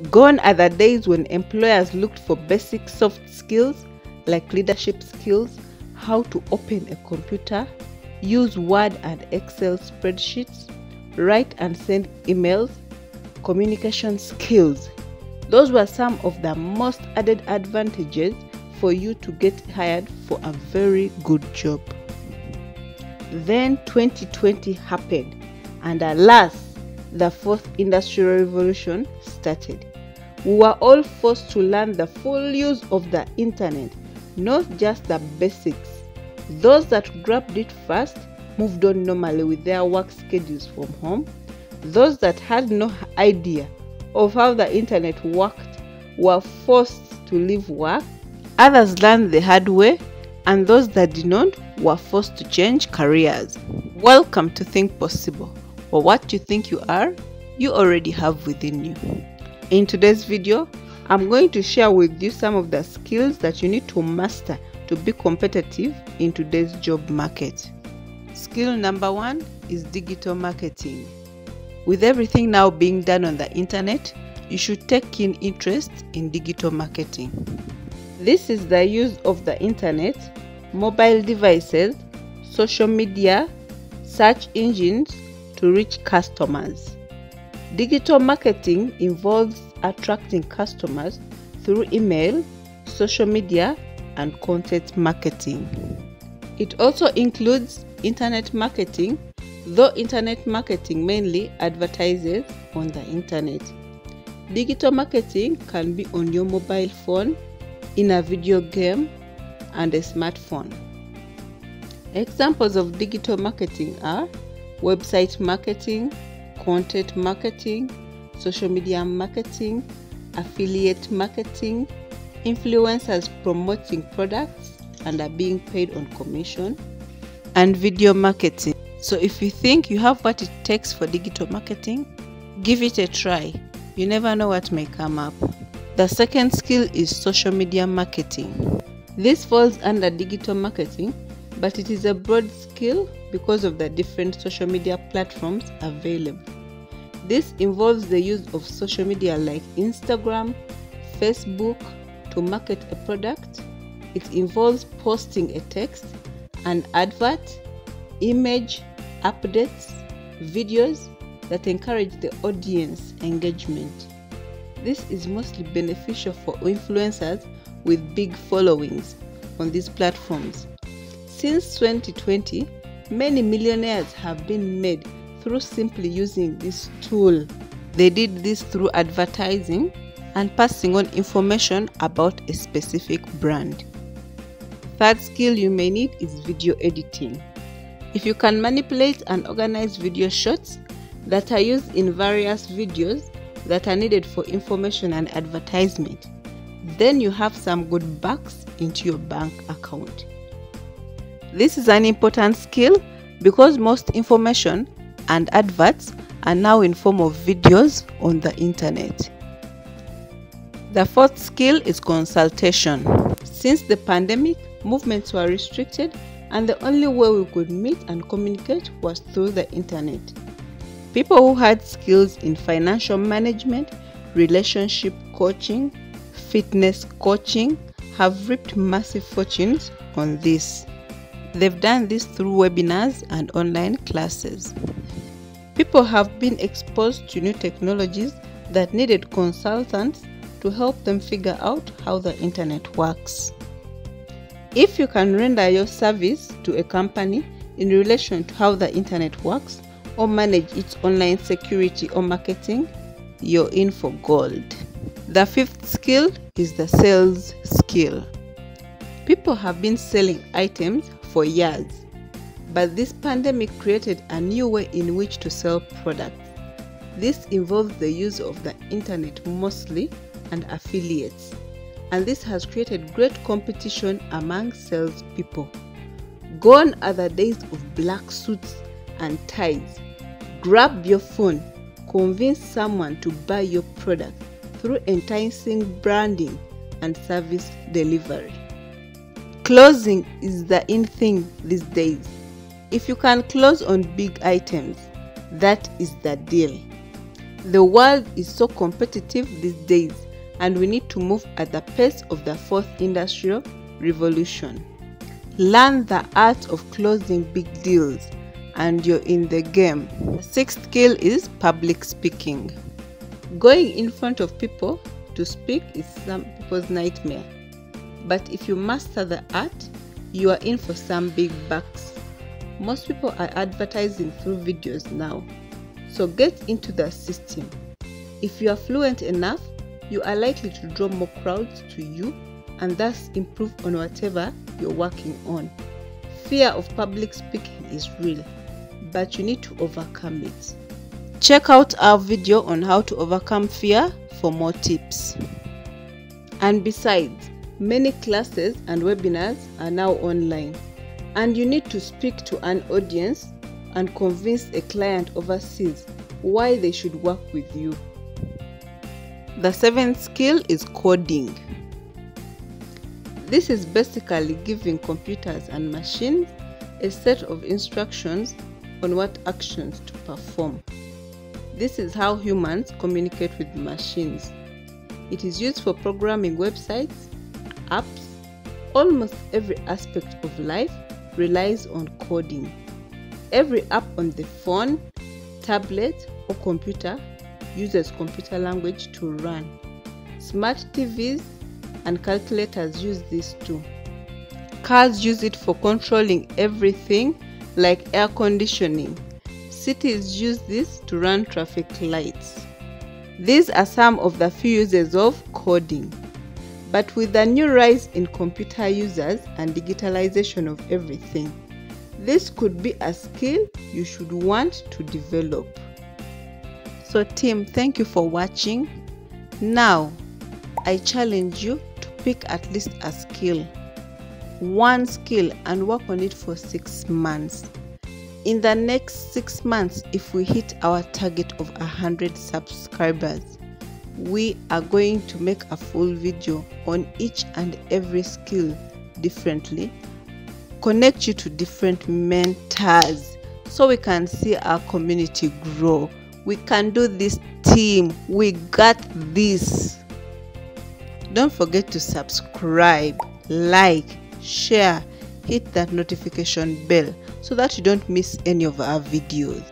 Gone are the days when employers looked for basic soft skills like leadership skills, how to open a computer, use Word and Excel spreadsheets, write and send emails, communication skills. Those were some of the most added advantages for you to get hired for a very good job. Then 2020 happened, and alas, the fourth industrial revolution started. We were all forced to learn the full use of the internet, not just the basics. Those that grabbed it fast moved on normally with their work schedules from home. Those that had no idea of how the internet worked were forced to leave work. Others learned the hard way, and those that did not were forced to change careers. Welcome to Think Possible, or what you think you are, you already have within you. In today's video, I'm going to share with you some of the skills that you need to master to be competitive in today's job market. Skill number 1 is digital marketing. With everything now being done on the internet, you should take keen interest in digital marketing. This is the use of the internet, mobile devices, social media, search engines to reach customers. Digital marketing involves attracting customers through email, social media, and content marketing. It also includes internet marketing, though internet marketing mainly advertises on the internet. Digital marketing can be on your mobile phone, in a video game, and a smartphone. Examples of digital marketing are website marketing, content marketing, social media marketing, affiliate marketing, influencers promoting products and are being paid on commission, and video marketing. So if you think you have what it takes for digital marketing, give it a try. You never know what may come up. The second skill is social media marketing. This falls under digital marketing, but it is a broad skill because of the different social media platforms available. This involves the use of social media like Instagram, Facebook to market a product. It involves posting a text, an advert, image, updates, videos that encourage the audience engagement. This is mostly beneficial for influencers with big followings on these platforms. Since 2020, many millionaires have been made through simply using this tool. They did this through advertising and passing on information about a specific brand. Third skill you may need is video editing. If you can manipulate and organize video shots that are used in various videos that are needed for information and advertisement, then you have some good bucks into your bank account. This is an important skill because most information and adverts are now in form of videos on the internet. The fourth skill is consultation. Since the pandemic, movements were restricted and the only way we could meet and communicate was through the internet. People who had skills in financial management, relationship coaching, fitness coaching have reaped massive fortunes on this. They've done this through webinars and online classes. People have been exposed to new technologies that needed consultants to help them figure out how the internet works. If you can render your service to a company in relation to how the internet works or manage its online security or marketing, you're in for gold. The fifth skill is the sales skill. People have been selling items for years, but this pandemic created a new way in which to sell products. This involves the use of the internet mostly and affiliates, and this has created great competition among salespeople. Gone are the days of black suits and ties. Grab your phone, convince someone to buy your product through enticing branding and service delivery. Closing is the in thing these days. If you can close on big items, that is the deal. The world is so competitive these days, and we need to move at the pace of the fourth industrial revolution. Learn the art of closing big deals, and you're in the game. The sixth skill is public speaking. Going in front of people to speak is some people's nightmare. But if you master the art, you are in for some big bucks. Most people are advertising through videos now. So get into the system. If you are fluent enough, you are likely to draw more crowds to you and thus improve on whatever you're working on. Fear of public speaking is real, but you need to overcome it. Check out our video on how to overcome fear for more tips. And besides, many classes and webinars are now online, and you need to speak to an audience and convince a client overseas why they should work with you. The seventh skill is coding. This is basically giving computers and machines a set of instructions on what actions to perform. This is how humans communicate with machines. It is used for programming websites, apps. Almost every aspect of life relies on coding. Every app on the phone, tablet, or computer uses computer language to run. Smart TVs and calculators use this too. Cars use it for controlling everything like air conditioning. Cities use this to run traffic lights. These are some of the few uses of coding. But with the new rise in computer users and digitalization of everything, this could be a skill you should want to develop. So team, thank you for watching. Now, I challenge you to pick at least a skill. One skill and work on it for 6 months. In the next 6 months, if we hit our target of 100 subscribers, we are going to make a full video on each and every skill differently, connect you to different mentors so we can see our community grow. We can do this, team. We got this. Don't forget to subscribe, like, share, hit that notification bell so that you don't miss any of our videos.